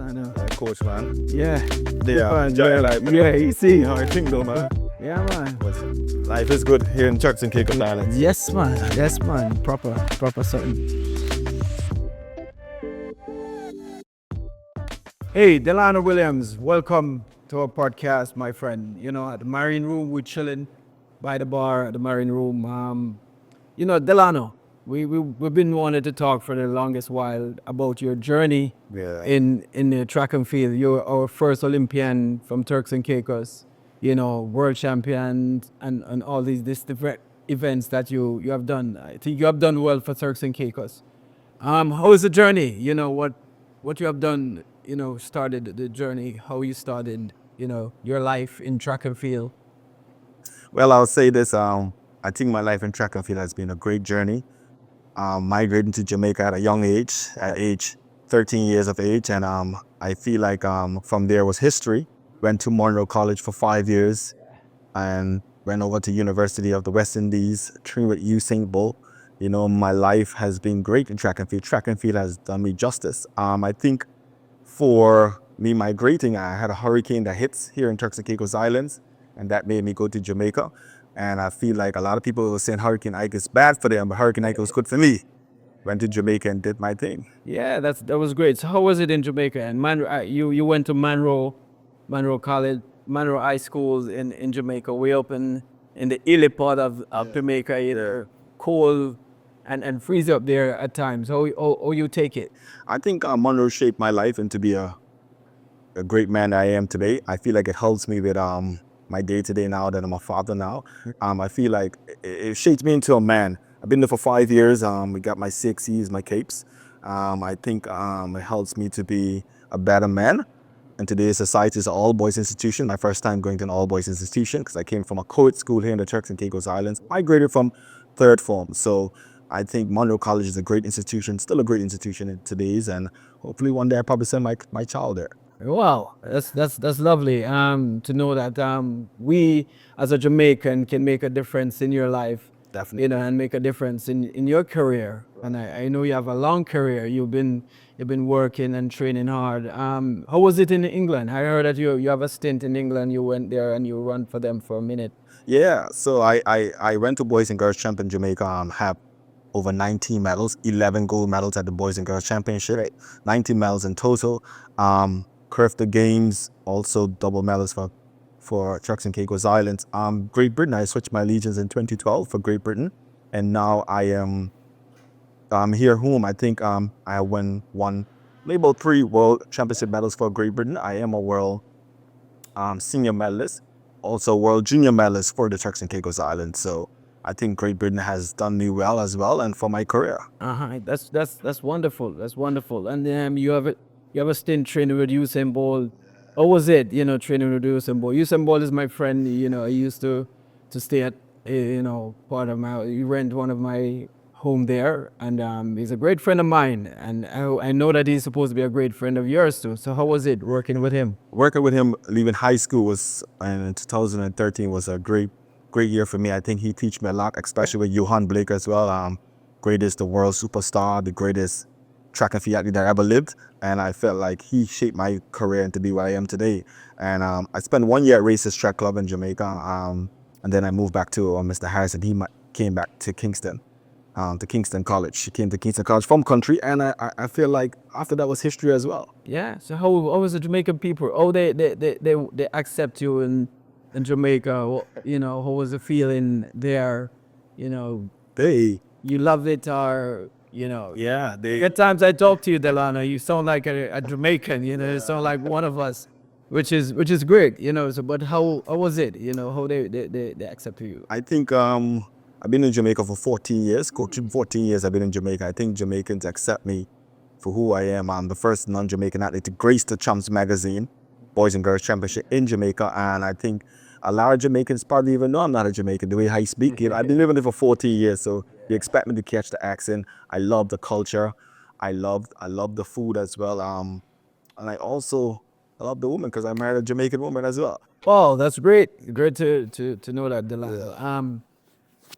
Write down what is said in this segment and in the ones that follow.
I know. Coach, man. Yeah. Yeah, Yeah, life. yeah, easy. How I think though, man. Yeah, man. Life is good here in Turks and Caicos Islands. Yes, man. Yes, man. Proper something. Hey, Delano Williams, welcome to our podcast, my friend. You know, at the Marine Room, we're chilling by the bar at the Marine Room. Delano, we've been wanting to talk for the longest while about your journey Yeah. in the track and field. You're our first Olympian from Turks and Caicos, world champion and all these different events that you have done. I think you have done well for Turks and Caicos. How is the journey? What you have done, started the journey, how you started, your life in track and field. Well, I'll say this. I think my life in track and field has been a great journey. Migrating to Jamaica at a young age, at age 13 years of age, and I feel like from there was history. Went to Monroe College for 5 years, and went over to University of the West Indies, trained with Usain Bolt. My life has been great in track and field. Track and field has done me justice. I think for me migrating, I had a hurricane that hits here in Turks and Caicos Islands, and that made me go to Jamaica. And I feel like a lot of people were saying Hurricane Ike is bad for them, but Hurricane Ike was good for me. Went to Jamaica and did my thing. Yeah, that was great. So how was it in Jamaica? And you went to Monroe College, Monroe High School in Jamaica. We open in the hilly part of Jamaica, either cold and freeze up there at times. How you take it? I think Monroe shaped my life into be a great man that I am today. I feel like it helps me with my day-to-day now that I'm a father now. I feel like it shaped me into a man. I've been there for 5 years. We got my 6 E's, my capes. I think it helps me to be a better man. And today's society is an all-boys institution. My first time going to an all-boys institution because I came from a co-ed school here in the Turks and Caicos Islands. I graded from third form. So I think Monroe College is a great institution, still a great institution in today's, and hopefully one day I'll probably send my child there. Wow, that's lovely. To know that we as a Jamaican can make a difference in your life. Definitely. And make a difference in your career. And I know you have a long career. You've been working and training hard. How was it in England? I heard that you have a stint in England. You went there and you run for them for a minute. Yeah, so I went to Boys and Girls Champ in Jamaica, have over 19 medals, 11 gold medals at the Boys and Girls Championship, 19 medals in total. Curved the games, also double medals for Turks and Caicos Islands. Great Britain, I switched my legions in 2012 for Great Britain, and now I am here home. I think I won maybe about 3 world championship medals for Great Britain. I am a world senior medalist, also world junior medalist for the Turks and Caicos Islands. So I think Great Britain has done me well as well, and for my career. That's wonderful. That's wonderful. And you have a stint training with Usain Bolt. How was it? Training with Usain Bolt. Usain Bolt is my friend. I used to stay at part of my. He rent one of my home there, and he's a great friend of mine. And I know that he's supposed to be a great friend of yours too. So how was it working with him? Working with him, leaving high school in 2013 was a great year for me. I think he teach me a lot, especially with Johan Blake as well. Greatest, the world superstar, the greatest track and field athlete that ever lived, and I felt like he shaped my career into be what I am today. And I spent 1 year at Racist Track Club in Jamaica, and then I moved back to Mr. Harris, and he came back to Kingston College. He came to Kingston College from country, and I feel like after that was history as well. Yeah. So how was the Jamaican people? Oh, they accept you in Jamaica. How was the feeling there? You loved it, or Yeah, At times I talk to you, Delano, you sound like a Jamaican. You sound like one of us, which is great. So, but how was it? How they accept you? I think I've been in Jamaica for 14 years. Coaching 14 years, I've been in Jamaica. I think Jamaicans accept me for who I am. I'm the first non-Jamaican athlete to grace the Champs magazine, Boys and Girls Championship in Jamaica, and I think a lot of Jamaicans probably even know I'm not a Jamaican, the way I speak. I've been living there for 14 years, so you expect me to catch the accent. I love the culture. I love the food as well. And I love the woman because I married a Jamaican woman as well. Oh, that's great. Great to know that, Delano. Yeah.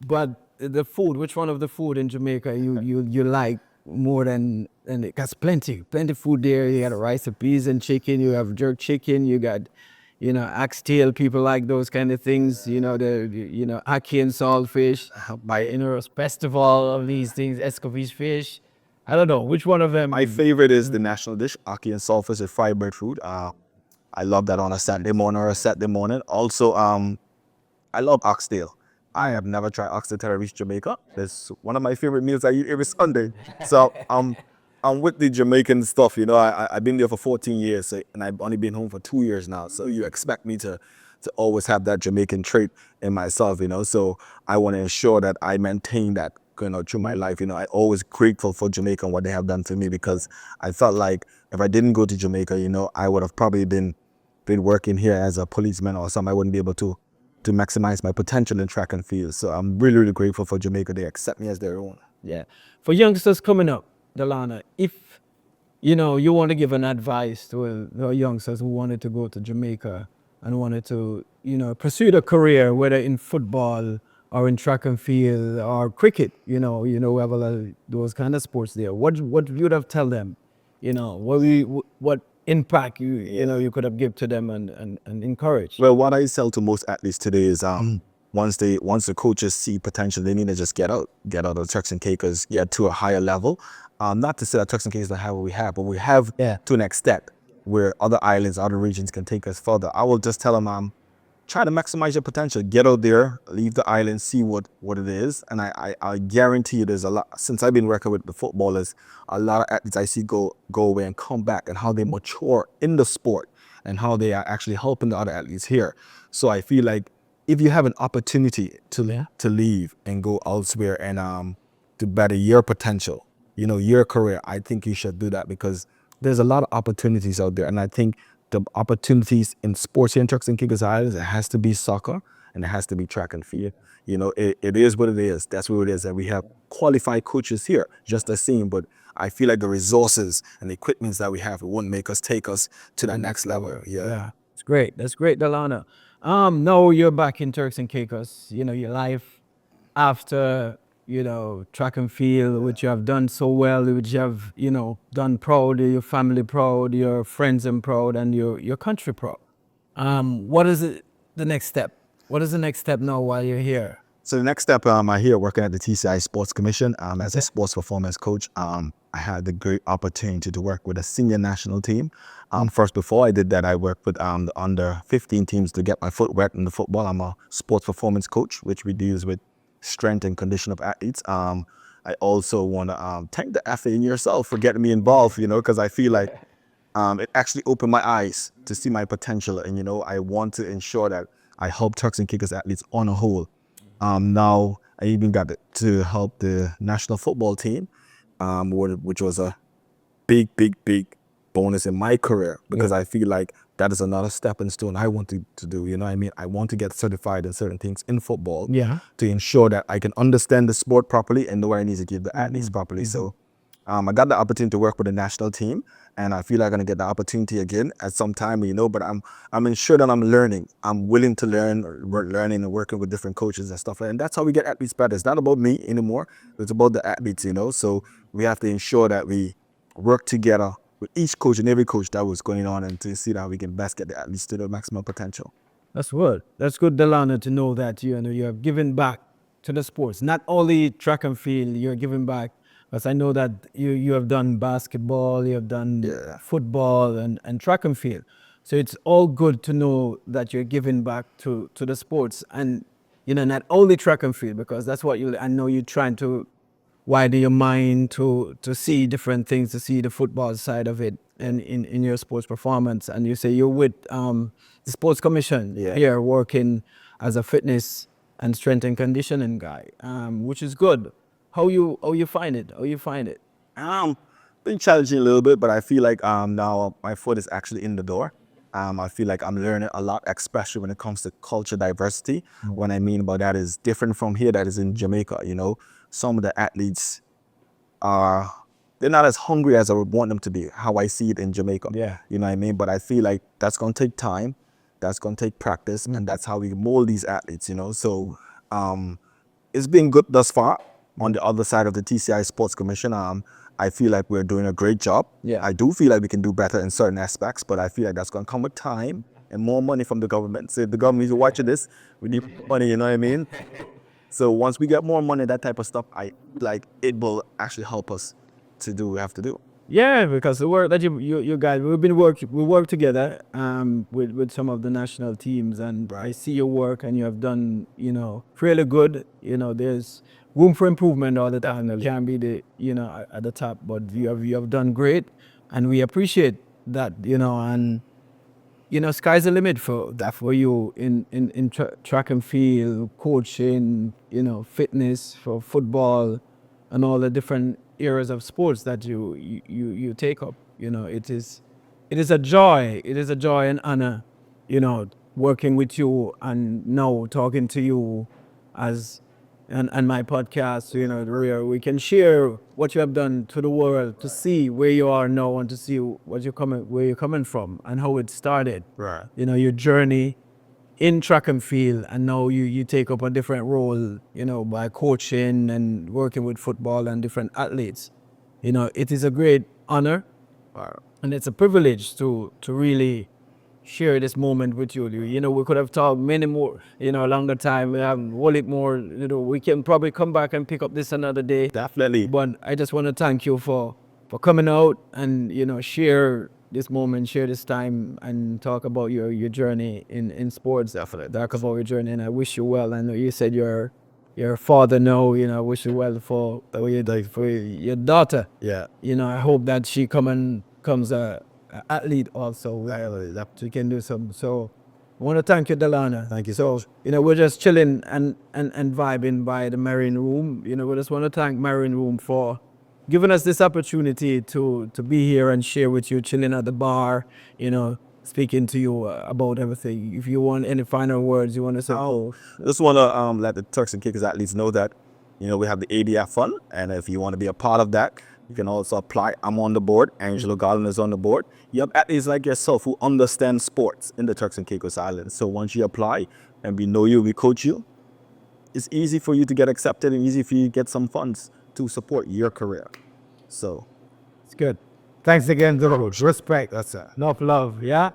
But the food, which one of the food in Jamaica you like more than and it got plenty food there. You got rice and peas and chicken. You have jerk chicken. You got, oxtail. People like those kind of things. Ackee and saltfish. Festival of these things. Escovitch fish. I don't know which one of them. My favorite is the national dish, ackee and saltfish with fried bird food. I love that on a Saturday morning or a Saturday morning. Also, I love oxtail. I have never tried oxtail till I reached Jamaica. It's one of my favorite meals I eat every Sunday. So I'm with the Jamaican stuff. I've been there for 14 years, and I've only been home for 2 years now. So you expect me to always have that Jamaican trait in myself. So I want to ensure that I maintain that through my life. I always grateful for Jamaica and what they have done for me, because I felt like if I didn't go to Jamaica, I would have probably been working here as a policeman or something. I wouldn't be able to maximize my potential in track and field. So I'm really, really grateful for Jamaica. They accept me as their own. Yeah. For youngsters coming up, Delano, if you want to give an advice to the youngsters who wanted to go to Jamaica and wanted to, pursue a career, whether in football or in track and field or cricket, we have a lot of those kind of sports there. What would have tell them? What impact you could have give to them and encourage? Well, what I tell to most athletes today is once the coaches see potential, they need to just get out of Turks and Caicos, get to a higher level. Not to say that Turks and Caicos don't have what we have, but we have to an extent where other islands, other regions can take us further. I will just tell them, try to maximize your potential. Get out there, leave the island, see what it is. And I guarantee you there's a lot, since I've been working with the footballers, a lot of athletes I see go away and come back, and how they mature in the sport and how they are actually helping the other athletes here. So I feel like if you have an opportunity to leave and go elsewhere and to better your potential, your career, I think you should do that, because there's a lot of opportunities out there. And I think the opportunities in sports here in Turks and Caicos Islands, it has to be soccer and it has to be track and field. It is what it is. That's what it is. And we have qualified coaches here, just the same. But I feel like the resources and the equipments that we have, it wouldn't make us take us to that next level. Yeah. It's great. That's great, Delano. Now you're back in Turks and Caicos. Your life after, track and field, which you have done so well, which you have, done proud, your family proud, your friends and proud, and your country proud. What is the next step? What is the next step now while you're here? So the next step, I'm here working at the TCI Sports Commission as a sports performance coach. I had the great opportunity to work with a senior national team. First, before I did that, I worked with the under 15 teams to get my foot wet in the football. I'm a sports performance coach, which we deals with strength and condition of athletes. I also want to thank the FA and yourself for getting me involved, because I feel like it actually opened my eyes to see my potential. And, I want to ensure that I help Turks and Caicos athletes on a whole. Now, I even got to help the national football team, which was a big, big, big bonus in my career, because I feel like that is another stepping stone I want to do. I want to get certified in certain things in football to ensure that I can understand the sport properly and know where I need to give the athletes properly. So I got the opportunity to work with the national team, and I feel like I'm going to get the opportunity again at some time, but I'm ensured that I'm learning. I'm willing to learn, learning and working with different coaches and stuff like that. And that's how we get athletes better. It's not about me anymore. It's about the athletes, So we have to ensure that we work together with each coach and every coach that was going on, and to see that we can best get the athletes to their maximum potential. That's good. That's good, Delano, to know that you have given back to the sports. Not only track and field, you're giving back. Because I know that you have done basketball, you have done football and track and field. So it's all good to know that you're giving back to the sports, and not only track and field, because that's what I know you're trying to widen your mind to see different things, to see the football side of it, and in your sports performance. And you say you're with the Sports Commission here, working as a fitness and strength and conditioning guy, which is good. How you find it? How you find it? Been challenging a little bit, but I feel like now my foot is actually in the door. I feel like I'm learning a lot, especially when it comes to culture diversity. What I mean by that is different from here, that is in Jamaica. Some of the athletes they're not as hungry as I would want them to be, how I see it in Jamaica. You know what I mean? But I feel like that's going to take time, that's going to take practice, and that's how we mold these athletes, So it's been good thus far on the other side of the TCI Sports Commission. I feel like we're doing a great job. Yeah. I do feel like we can do better in certain aspects, but I feel like that's going to come with time and more money from the government. So if the government is watching this, we need money, you know what I mean? So once we get more money, that type of stuff, I like it will actually help us to do what we have to do. Yeah, because the work that you guys we work together with some of the national teams, and I see your work and you have done really good. There's room for improvement all the time. You can't be the at the top, but you have done great, and we appreciate that. And sky's the limit for that for you in track and field, coaching, fitness for football, and all the different areas of sports that you take up. It is a joy. It is a joy and honor, working with you and now talking to you as and my podcast, where we can share what you have done to the world to see where you are now and to see where you're coming from and how it started. Right. Your journey in track and field, and now you take up a different role, by coaching and working with football and different athletes. It is a great honor, and it's a privilege to really share this moment with you. We could have talked many more, longer time. We have a whole lot more. We can probably come back and pick up this another day. Definitely. But I just want to thank you for coming out and share this moment, share this time, and talk about your journey in sports. Definitely. Talk about your journey, and I wish you well. I know you said you're a father now. I wish you well for your daughter. Yeah. I hope that she comes a athlete also. That she can do some. So I want to thank you, Delano. Thank you. So we're just chilling and vibing by the Marine Room. We just want to thank Marine Room for giving us this opportunity to be here and share with you, chilling at the bar, speaking to you about everything. If you want any final words you want to say. Just want to let the Turks and Caicos athletes know that, we have the ADF fund, and if you want to be a part of that, you can also apply. I'm on the board. Angelo Garland is on the board. You have athletes like yourself who understand sports in the Turks and Caicos Islands. So once you apply and we know you, we coach you, it's easy for you to get accepted and easy for you to get some funds to support your career. So It's good. Thanks again, Respect. That's enough love. Yeah.